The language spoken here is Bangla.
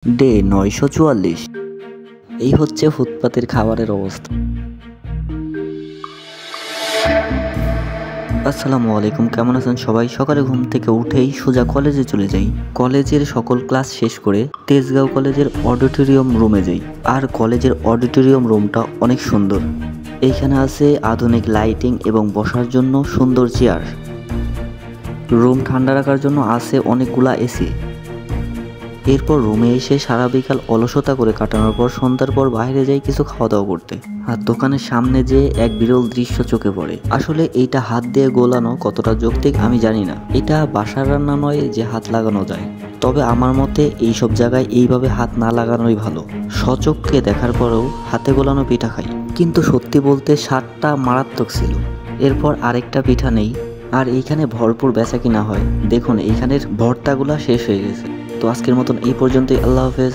ডে ৯৪৪। এই হচ্ছে ফুটপাতের খাবারের অবস্থা। আসসালামু আলাইকুম, কেমন আছেন সবাই? সকালে ঘুম থেকে উঠেই সোজা কলেজে চলে যাই। কলেজের সকল ক্লাস শেষ করে তেজগাঁও কলেজের অডিটোরিয়াম রুমে যাই। আর কলেজের অডিটোরিয়াম রুমটা অনেক সুন্দর। এইখানে আছে আধুনিক লাইটিং এবং বসার জন্য সুন্দর চেয়ার। রুম ঠান্ডা রাখার জন্য আছে অনেকগুলা এসি। এরপর রুমে এসে সারা বিকাল অলসতা করে কাটানোর পর সন্ধ্যার পর বাইরে যাই কিছু খাওয়া দাওয়া করতে। আর দোকানের সামনে যে এক বিরল দৃশ্য চোখে পড়ে। আসলে এইটা হাত দিয়ে গোলানো কতটা যৌক্তিক আমি জানি না। এটা বাসার রান্না নয় যে হাত লাগানো যায়। তবে আমার মতে এইসব জায়গায় এইভাবে হাত না লাগানোই ভালো। সচক্ষে দেখার পরেও হাতে গোলানো পিঠা খাই, কিন্তু সত্যি বলতে স্বাদটা মারাত্মক ছিল। এরপর আরেকটা পিঠা নেই, আর এইখানে ভরপুর বেচা কিনা হয়। দেখুন এইখানের ভর্তাগুলা শেষ হয়ে গেছে। তো আজকের মতন এই পর্যন্তই। আল্লাহ হাফেজ।